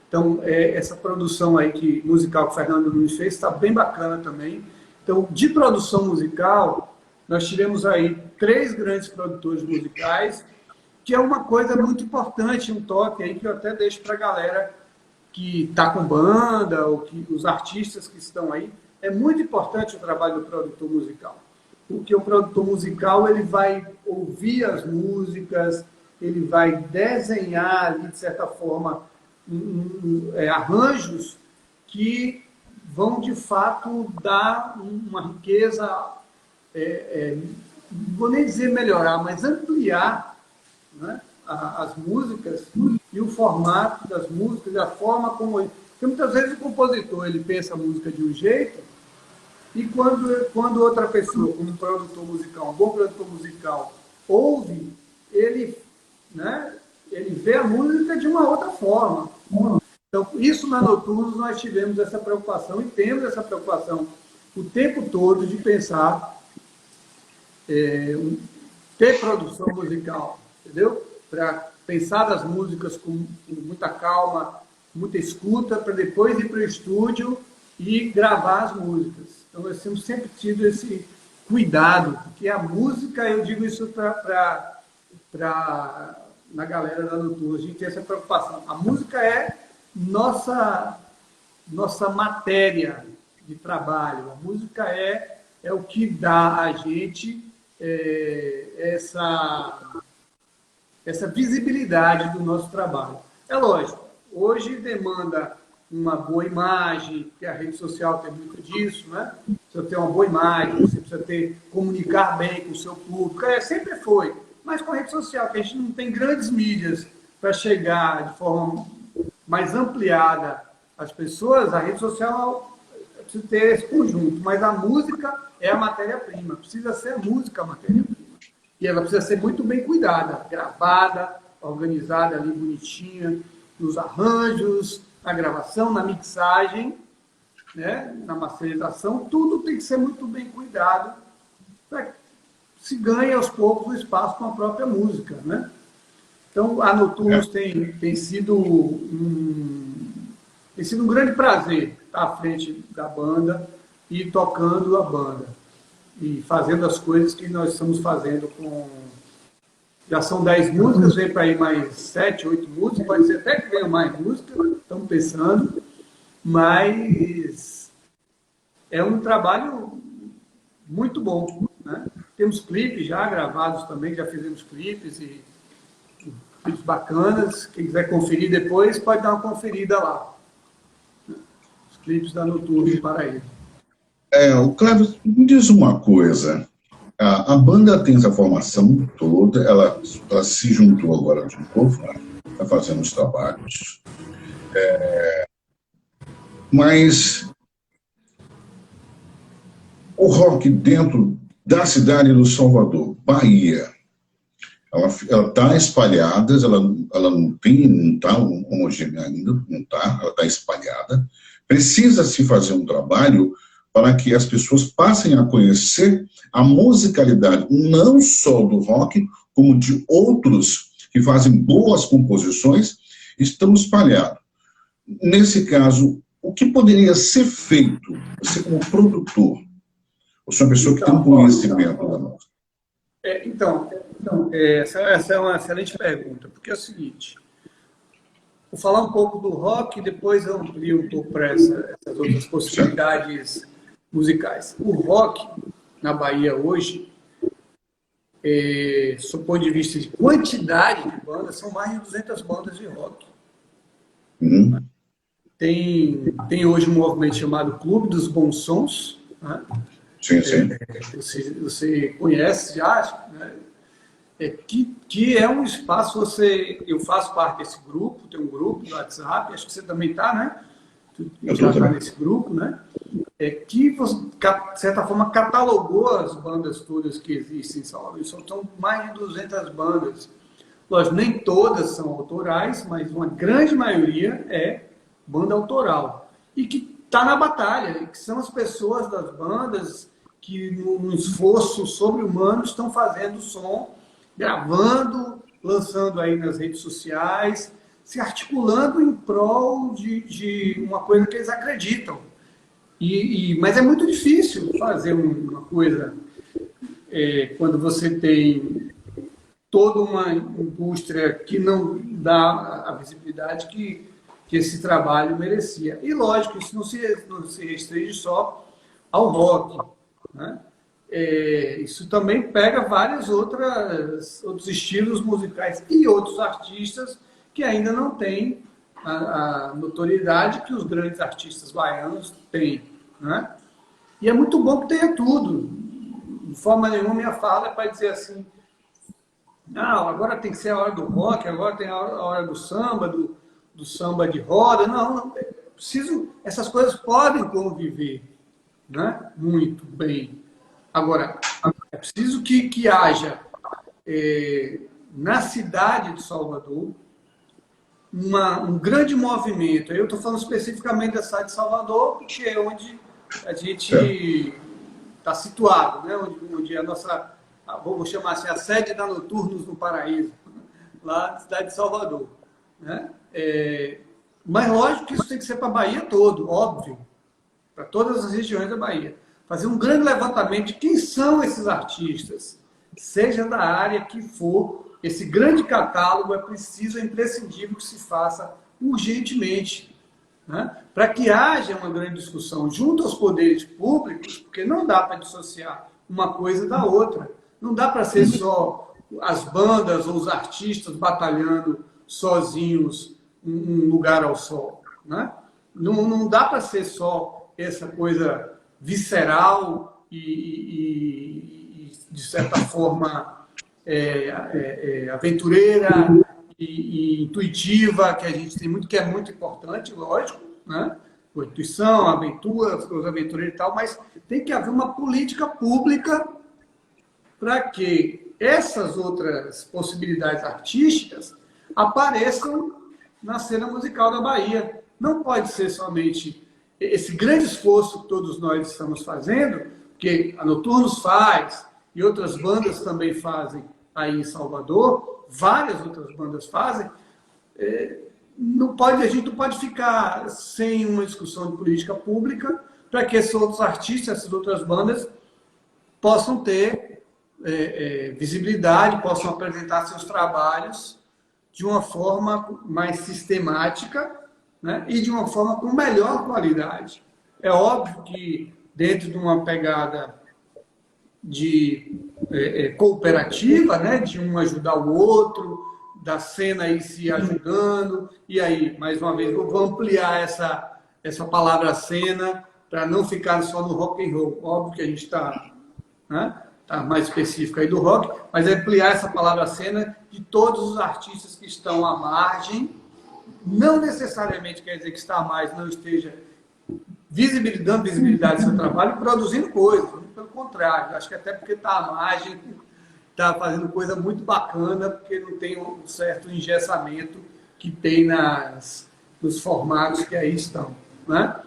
Então, essa produção aí musical que o Fernando Nunes fez está bem bacana também. Então, de produção musical, nós tivemos aí 3 grandes produtores musicais, que é uma coisa muito importante, um toque aí que eu até deixo para a galera que está com banda, ou que os artistas que estão aí. É muito importante o trabalho do produtor musical, porque o produtor musical ele vai ouvir as músicas, ele vai desenhar ali, de certa forma, arranjos que vão, de fato, dar uma riqueza, não vou nem dizer melhorar, mas ampliar, né, as músicas e o formato das músicas, a forma como... Porque muitas vezes o compositor ele pensa a música de um jeito, e quando outra pessoa, como um produtor musical, um bom produtor musical, ouve, ele vê a música de uma outra forma. Então, isso na Noturnos nós tivemos essa preocupação e temos essa preocupação o tempo todo de pensar, ter produção musical, entendeu? Para pensar das músicas com muita calma, muita escuta, para depois ir para o estúdio e gravar as músicas. Então, nós temos sempre tido esse cuidado, porque a música, eu digo isso na galera da Noturnos, a gente tem essa preocupação. A música é nossa matéria de trabalho. A música é o que dá a gente essa visibilidade do nosso trabalho. É lógico, hoje demanda uma boa imagem, porque a rede social tem muito disso, né? Precisa ter uma boa imagem, você precisa comunicar bem com o seu público. Sempre foi. Mas com a rede social, que a gente não tem grandes mídias para chegar de forma mais ampliada às pessoas, a rede social precisa ter esse conjunto. Mas a música é a matéria-prima. Precisa ser a música a matéria-prima. E ela precisa ser muito bem cuidada, gravada, organizada ali, bonitinha, nos arranjos, na gravação, na mixagem, né, na masterização. Tudo tem que ser muito bem cuidado para que se ganhe aos poucos o espaço com a própria música, né? Então, a Noturnos tem sido um grande prazer estar à frente da banda e tocando a banda. E fazendo as coisas que nós estamos fazendo com... Já são 10 músicas, vem para ir mais 7, 8 músicas, pode ser até que venham mais músicas, estamos pensando, mas é um trabalho muito bom, né? Temos clipes já gravados também, já fizemos clipes bacanas. Quem quiser conferir depois, pode dar uma conferida lá. Os clipes da Noturno de Paraíba. O Cláudio, me diz uma coisa. A banda tem essa formação toda, ela se juntou agora de novo, está fazendo os trabalhos. Mas o rock dentro da cidade do Salvador, Bahia, ela está espalhada, ela não está homogênea ainda, ela está espalhada. Precisa-se fazer um trabalho para que as pessoas passem a conhecer a musicalidade, não só do rock, como de outros que fazem boas composições, estão espalhados. Nesse caso, o que poderia ser feito, você como produtor, você é uma pessoa que tem um conhecimento da música, Essa é uma excelente pergunta, porque é o seguinte, vou falar um pouco do rock e depois eu amplio um pouco para essas outras possibilidades musicais. O rock na Bahia hoje, sob o ponto de vista de quantidade de bandas, são mais de 200 bandas de rock. Uhum. Tem hoje um movimento chamado Clube dos Bons Sons, né? Sim, sim. Você conhece já, né? Que é um espaço, eu faço parte desse grupo, tem um grupo no WhatsApp, acho que você também está, né? Já está nesse grupo, né? Que, de certa forma, catalogou as bandas todas que existem em Salvador. São mais de 200 bandas. Lógico, nem todas são autorais, mas uma grande maioria é banda autoral. E que está na batalha, que são as pessoas das bandas que, num esforço sobre-humano, estão fazendo som, gravando, lançando aí nas redes sociais, se articulando em prol de uma coisa que eles acreditam. Mas é muito difícil fazer uma coisa quando você tem toda uma indústria que não dá a visibilidade que esse trabalho merecia. E, lógico, isso não se restringe só ao rock, né? Isso também pega vários outros estilos musicais e outros artistas que ainda não têm a notoriedade que os grandes artistas baianos têm, né? E é muito bom que tenha tudo. De forma nenhuma, minha fala é para dizer assim, não, agora tem que ser a hora do rock, agora tem a hora do samba, do samba de roda. Não, essas coisas podem conviver, né? Muito bem. Agora, é preciso que haja, na cidade de Salvador, um grande movimento. Eu estou falando especificamente da cidade de Salvador, porque é onde a gente está situado, né? Onde a nossa, vou chamar assim, a sede da Noturnos no Paraíso, lá na cidade de Salvador, né? Mas lógico que isso tem que ser para a Bahia todo, óbvio, para todas as regiões da Bahia. Fazer um grande levantamento de quem são esses artistas, seja da área que for. Esse grande catálogo é imprescindível que se faça urgentemente, né? Para que haja uma grande discussão junto aos poderes públicos, porque não dá para dissociar uma coisa da outra. Não dá para ser só as bandas ou os artistas batalhando sozinhos um lugar ao sol, né? Não dá para ser só essa coisa visceral e de certa forma, aventureira e intuitiva, que a gente tem muito, que é muito importante, lógico, né? A intuição, a aventura, os aventureiros e tal, mas tem que haver uma política pública para que essas outras possibilidades artísticas apareçam na cena musical da Bahia. Não pode ser somente esse grande esforço que todos nós estamos fazendo, que a Noturnos faz e outras bandas também fazem aí em Salvador, várias outras bandas fazem. A gente não pode ficar sem uma discussão de política pública para que esses outros artistas, essas outras bandas possam ter visibilidade, possam apresentar seus trabalhos de uma forma mais sistemática, né? E de uma forma com melhor qualidade. É óbvio que dentro de uma pegada de cooperativa, né? De um ajudar o outro, da cena aí se ajudando, e aí, mais uma vez, eu vou ampliar essa palavra cena para não ficar só no rock and roll. Óbvio que a gente está, né? Tá mais específico aí do rock, mas ampliar essa palavra cena de todos os artistas que estão à margem. Não necessariamente quer dizer que está a mais não esteja dando visibilidade ao seu trabalho e produzindo coisas. Pelo contrário, acho que até porque está à margem, está fazendo coisa muito bacana, porque não tem um certo engessamento que tem nos formatos que aí estão, né?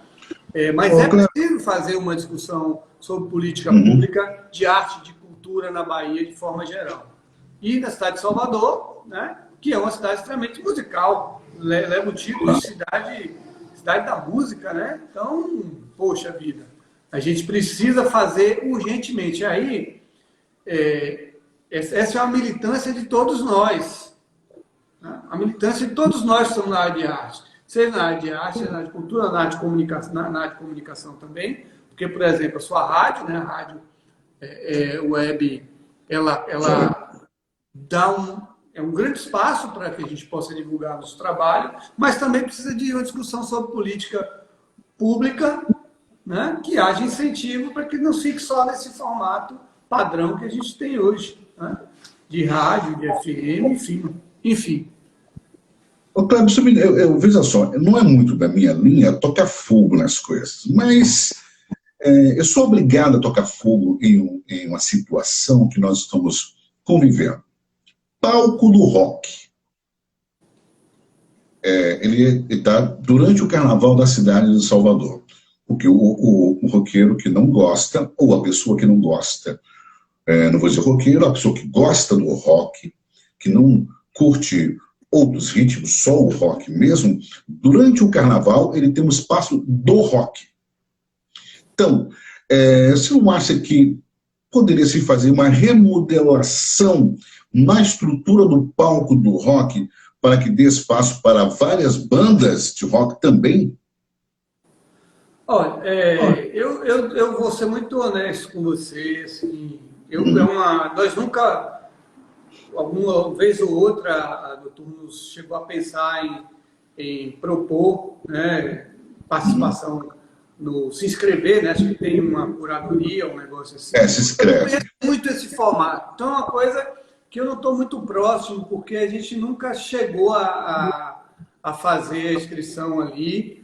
Mas é preciso fazer uma discussão sobre política pública de arte, de cultura na Bahia de forma geral. E na cidade de Salvador, né, que é uma cidade extremamente musical, leva o título de cidade da música, né? Então, poxa vida, a gente precisa fazer urgentemente. Aí, essa é uma militância de todos nós. Né? A militância de todos nós que estamos na área de arte. Seja na área de arte, seja na área de cultura, na área de comunicação, na área de comunicação também. Porque, por exemplo, a sua rádio, né, a rádio web, ela dá um grande espaço para que a gente possa divulgar nosso trabalho, mas também precisa de uma discussão sobre política pública, né, que haja incentivo para que não fique só nesse formato padrão que a gente tem hoje, né, de rádio, de FM, enfim. Ô, Cleber, eu veja só, não é muito da minha linha tocar fogo nas coisas, mas eu sou obrigado a tocar fogo em uma situação que nós estamos convivendo. Palco do rock. Ele está durante o carnaval da cidade de Salvador. Porque o roqueiro que não gosta, ou a pessoa que não gosta, não vou dizer roqueiro, a pessoa que gosta do rock, que não curte outros ritmos, só o rock mesmo, durante o carnaval ele tem um espaço do rock. Então, você não acha que poderia se fazer uma remodelação na estrutura do palco do rock para que dê espaço para várias bandas de rock também? Olha, eu vou ser muito honesto com você. Assim, nós nunca, alguma vez ou outra, a Dr. nos chegou a pensar em propor, né, participação, se inscrever, né? Acho que tem uma curadoria, um negócio assim. Se inscreve. Eu conheço muito esse formato. Então, é uma coisa que eu não estou muito próximo, porque a gente nunca chegou a fazer a inscrição ali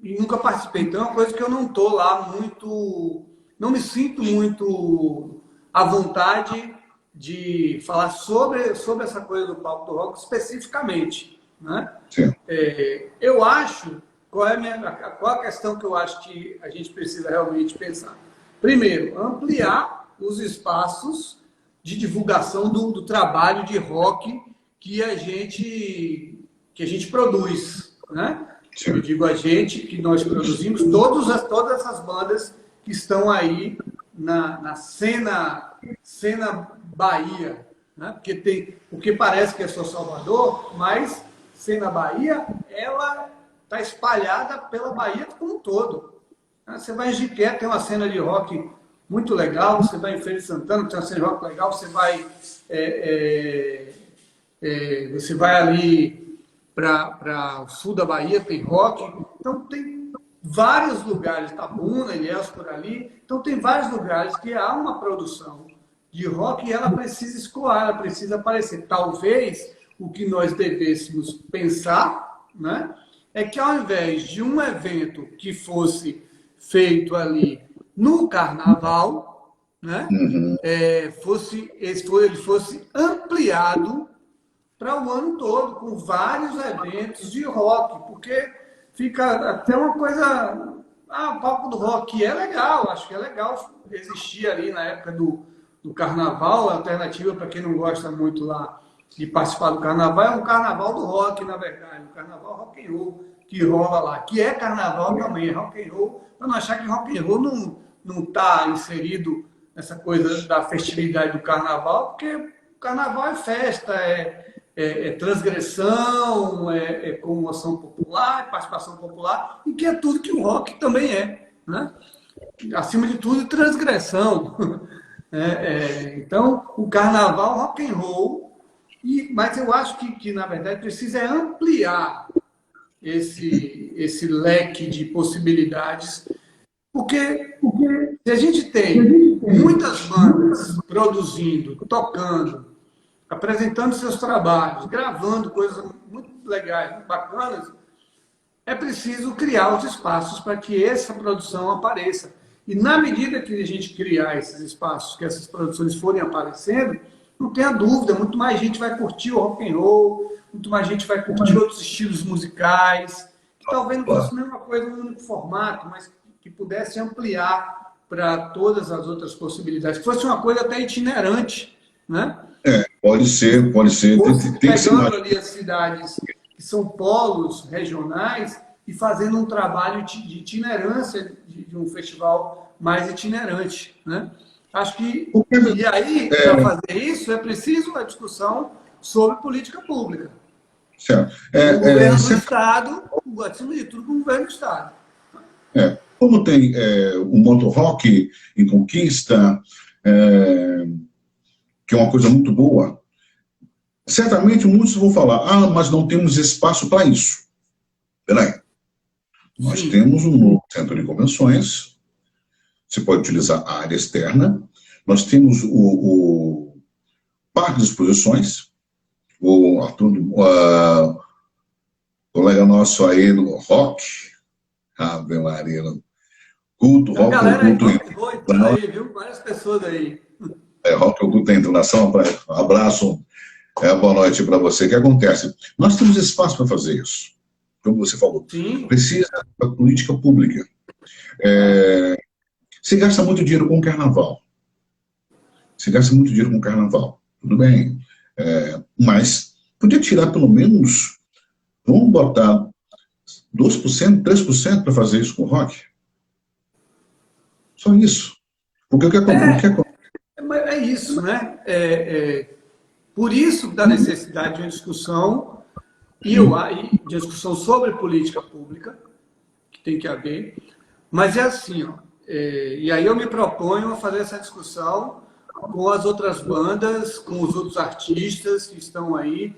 e nunca participei. Então, é uma coisa que eu não estou lá muito... Não me sinto muito à vontade de falar sobre essa coisa do palco do rock especificamente, né? Sim. Eu acho... Qual a questão que eu acho que a gente precisa realmente pensar? Primeiro, ampliar os espaços de divulgação do trabalho de rock que a gente produz, né? Sim. Eu digo a gente, que nós produzimos todas essas bandas que estão aí na cena Bahia, né? Porque parece que é só Salvador, mas cena Bahia, ela está espalhada pela Bahia como um todo. Você vai em Jiqué, tem uma cena de rock muito legal, você vai em Feira de Santana, tem uma cena de rock legal, você vai ali para o sul da Bahia, tem rock. Então, tem vários lugares, Itabuna, Ilhéus, por ali. Então, tem vários lugares que há uma produção de rock e ela precisa escoar, ela precisa aparecer. Talvez o que nós devêssemos pensar, né, é que ao invés de um evento que fosse feito ali no carnaval, né, ele fosse ampliado para o ano todo, com vários eventos de rock, porque fica até uma coisa... o palco do rock é legal, acho que é legal existir ali na época do carnaval, a alternativa para quem não gosta muito lá de participar do carnaval, é um carnaval do rock, na verdade, um carnaval rock and roll que rola lá, que é carnaval também, é rock and roll, para não achar que rock and roll não está inserido nessa coisa da festividade do carnaval, porque o carnaval é festa, é transgressão, é comoção popular, é participação popular, e que é tudo que o rock também é, né? Acima de tudo, transgressão. Então, o carnaval rock and roll, mas eu acho que na verdade, precisa ampliar esse leque de possibilidades, porque se a gente tem muitas bandas produzindo, tocando, apresentando seus trabalhos, gravando coisas muito legais, muito bacanas, é preciso criar os espaços para que essa produção apareça. E na medida que a gente criar esses espaços, que essas produções forem aparecendo, não tenha dúvida, muito mais gente vai curtir o rock and roll, muito mais gente vai curtir outros estilos musicais, que talvez não fosse a mesma coisa no único formato, mas que pudesse ampliar para todas as outras possibilidades, que fosse uma coisa até itinerante, né? Pode ser. Tem que ser pegando ali as cidades que são polos regionais e fazendo um trabalho de itinerância de um festival mais itinerante, né? Acho que, Porque, e aí, para fazer isso, é preciso uma discussão sobre política pública. certo. Com o governo do Estado, acima de tudo, com o governo do Estado. Como tem o motorrock em Conquista, que é uma coisa muito boa, certamente muitos vão falar, mas não temos espaço para isso. Peraí, nós Sim. temos um novo centro de convenções, você pode utilizar a área externa, nós temos o parque de exposições, o Arthur, colega nosso aí do rock, Ave Maria, culto, A rock, galera aí, culto, entrando aí, viu? Várias pessoas aí. rock, culto, internação, abraço, boa noite para você. O que acontece? Nós temos espaço para fazer isso, como você falou. Sim. Precisa da política pública. Se gasta muito dinheiro com o carnaval. Se gasta muito dinheiro com o carnaval. Tudo bem. Mas podia tirar pelo menos, vamos botar 2%, 3% para fazer isso com o rock? Só isso. Porque o que acontece? É isso, né? Por isso da necessidade de uma discussão, e de discussão sobre política pública, que tem que haver, mas é assim, ó, e aí eu me proponho a fazer essa discussão com as outras bandas, com os outros artistas que estão aí.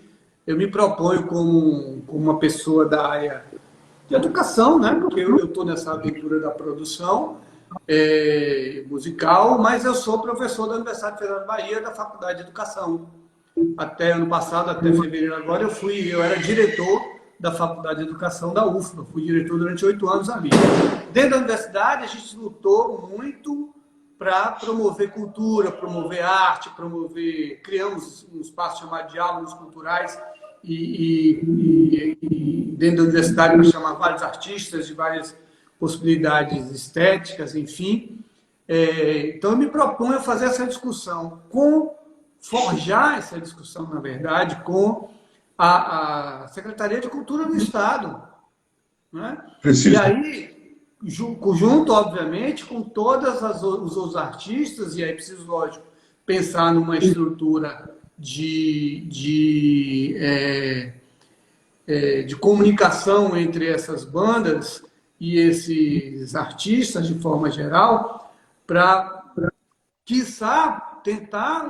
Eu me proponho como uma pessoa da área de educação, né? Porque eu estou nessa aventura da produção musical, mas eu sou professor da Universidade Federal da Bahia, da Faculdade de Educação. Até ano passado, até fevereiro agora, eu era diretor da Faculdade de Educação da UFBA, fui diretor durante 8 anos ali. Dentro da universidade, a gente lutou muito para promover cultura, promover arte, criamos um espaço chamado Diálogos Culturais, e dentro da universidade para chamar vários artistas de várias possibilidades estéticas, enfim. Então, eu me proponho a fazer essa discussão, forjar essa discussão, na verdade, com a Secretaria de Cultura do Estado. Né? Preciso. E aí, junto, obviamente, com todos os outros artistas, e aí preciso, lógico, pensar numa estrutura de comunicação entre essas bandas e esses artistas, de forma geral, para, quiçá, tentar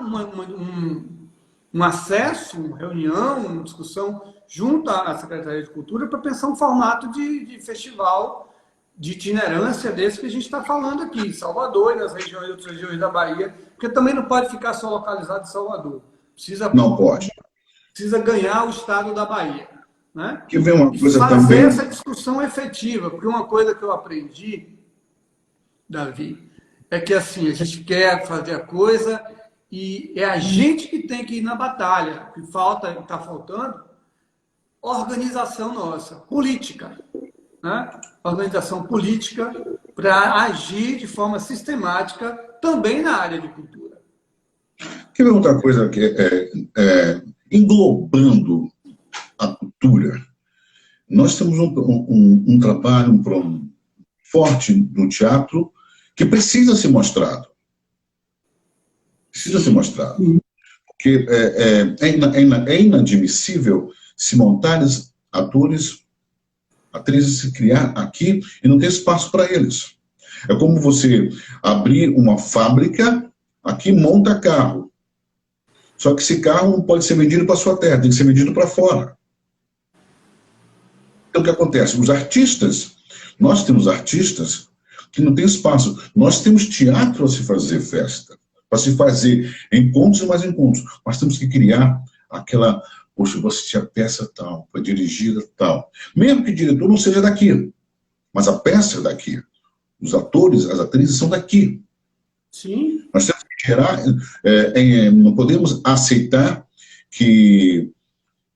um acesso, uma reunião, uma discussão junto à Secretaria de Cultura para pensar um formato de festival de itinerância desse que a gente está falando aqui, em Salvador e nas outras regiões da Bahia, porque também não pode ficar só localizado em Salvador. Não pode. Precisa ganhar o estado da Bahia. Né? Que vem uma coisa fazer também... essa discussão efetiva, porque uma coisa que eu aprendi, Davi, é que assim, a gente quer fazer a coisa e é a gente que tem que ir na batalha. O que está faltando, organização nossa, política. Né? Organização política para agir de forma sistemática também na área de cultura. Quer ver outra coisa que englobando a cultura? Nós temos um trabalho forte no teatro que precisa ser mostrado. Precisa ser mostrado. Porque é inadmissível se montares atores, atrizes se criar aqui e não ter espaço para eles. É como você abrir uma fábrica, aqui monta carro. Só que esse carro não pode ser vendido para a sua terra, tem que ser vendido para fora. Então o que acontece? Os artistas, nós temos artistas que não têm espaço. Nós temos teatro a se fazer festa, para se fazer encontros e mais encontros. Nós temos que criar aquela... Poxa, vou assistir a peça tal, foi dirigida tal. Mesmo que o diretor não seja daqui, mas a peça é daqui. Os atores, as atrizes são daqui. Sim. Nós temos que gerar... não podemos aceitar que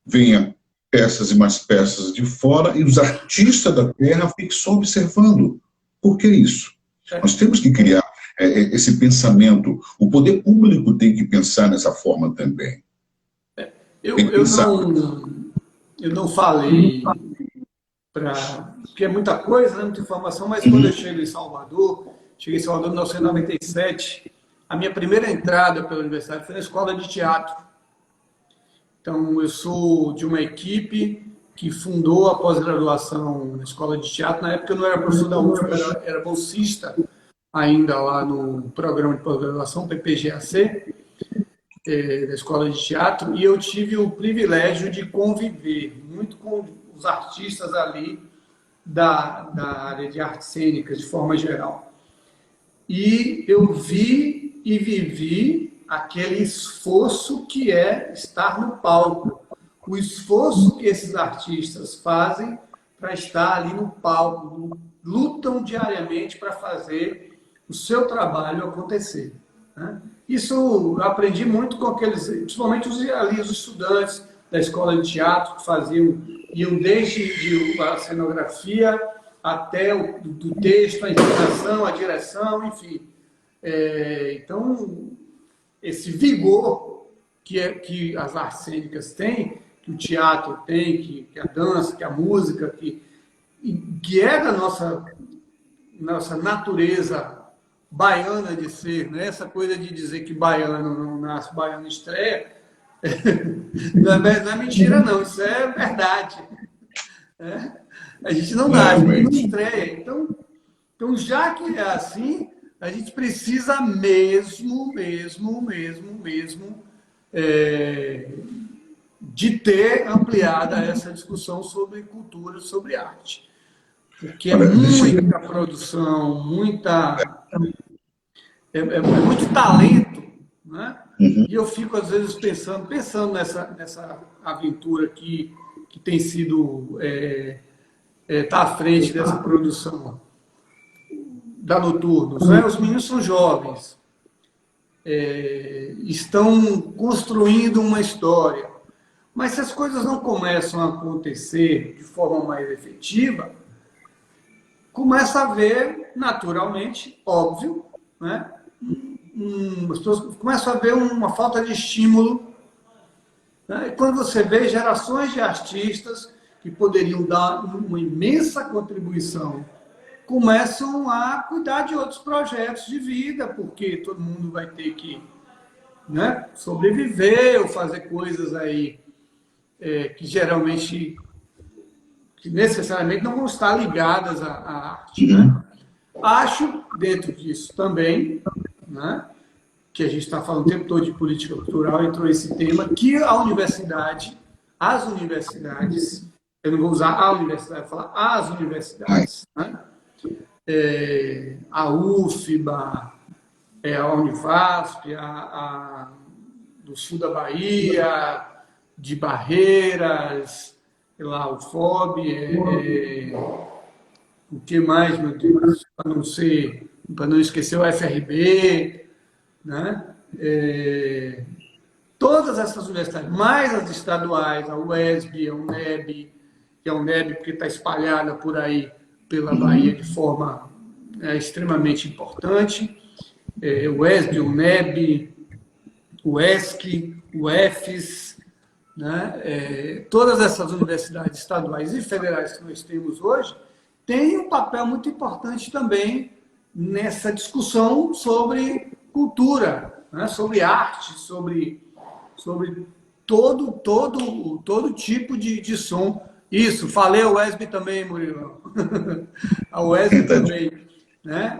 venha peças e mais peças de fora e os artistas da terra fiquem só observando. Por que isso? Nós temos que criar esse pensamento. O poder público tem que pensar nessa forma também. Eu não falei, porque é muita coisa, muita informação, mas quando eu cheguei em Salvador em 1997, a minha primeira entrada pela universidade foi na escola de teatro. Então, eu sou de uma equipe que fundou a pós-graduação na escola de teatro. Na época eu não era professor da UFBA, era bolsista ainda lá no programa de pós-graduação, PPGAC, da escola de teatro, e eu tive o privilégio de conviver muito com os artistas ali da área de artes cênicas, de forma geral. E eu vi e vivi aquele esforço que é estar no palco, o esforço que esses artistas fazem para estar ali no palco, lutam diariamente para fazer o seu trabalho acontecer, né? Isso eu aprendi muito com aqueles, principalmente os estudantes da escola de teatro que iam desde a cenografia até do texto, a encenação, a direção, enfim. Então, esse vigor que as artes cênicas têm, que o teatro tem, que a dança, que a música, que é da nossa natureza baiana de ser, né? Essa coisa de dizer que baiano não nasce, baiano estreia, não é mentira não, isso é verdade. A gente não nasce, mas não estreia. Então, já que é assim, a gente precisa mesmo de ter ampliada essa discussão sobre cultura, sobre arte. Porque é muita produção, muito talento, né? E eu fico, às vezes, pensando nessa aventura que tem sido tá à frente dessa produção da Noturnos, né? Os meninos são jovens, estão construindo uma história, mas se as coisas não começam a acontecer de forma mais efetiva, começa a haver, naturalmente, óbvio, né? As pessoas começam a ver uma falta de estímulo, né? E quando você vê gerações de artistas que poderiam dar uma imensa contribuição, começam a cuidar de outros projetos de vida, porque todo mundo vai ter que, né, sobreviver ou fazer coisas aí que necessariamente não vão estar ligadas à arte, né? Acho, dentro disso também, né, que a gente está falando o tempo todo de política cultural, entrou esse tema, que as universidades, eu não vou usar a universidade, vou falar as universidades, né? A UFBA, a Unifasp, a do sul da Bahia, de Barreiras, lá o FOB, o que mais, meu Deus, para não esquecer o FRB, né? Todas essas universidades, mais as estaduais, a UESB, a UNEB, que é a UNEB porque está espalhada por aí pela Bahia de forma extremamente importante, o UESB, o UNEB, o ESC, o EFES, né? Todas essas universidades estaduais e federais que nós temos hoje têm um papel muito importante também nessa discussão sobre cultura, né? Sobre arte, sobre todo tipo de som. Isso, falei a UESB também, Murilo. A UESB também, né?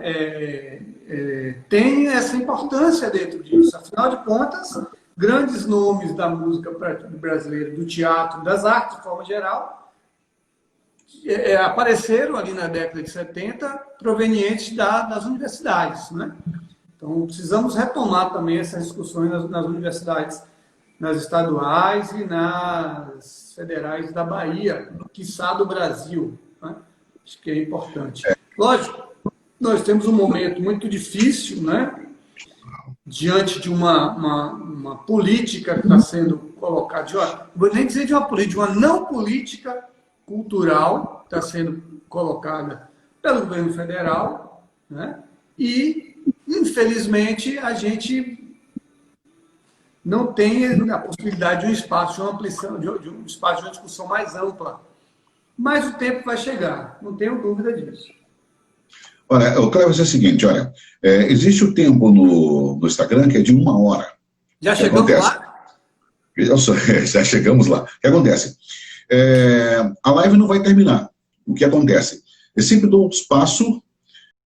Tem essa importância dentro disso. Afinal de contas, grandes nomes da música brasileira, do teatro, das artes de forma geral, apareceram ali na década de 70, provenientes das universidades, né? Então, precisamos retomar também essas discussões nas universidades, nas estaduais e nas federais da Bahia, quiçá do Brasil, né? Acho que é importante. Lógico, nós temos um momento muito difícil, né? Diante de uma política que está sendo colocada, não vou nem dizer de uma política, de uma não política cultural que está sendo colocada pelo governo federal, né? E, infelizmente, a gente não tem a possibilidade de um espaço de uma ampliação, de um espaço de uma discussão mais ampla. Mas o tempo vai chegar, não tenho dúvida disso. Olha, o Cleves, é o seguinte, olha, existe o tempo no Instagram que é de 1 hora. Já O que chegamos acontece? lá? Já chegamos lá. O que acontece? A live não vai terminar. O que acontece? Eu sempre dou um espaço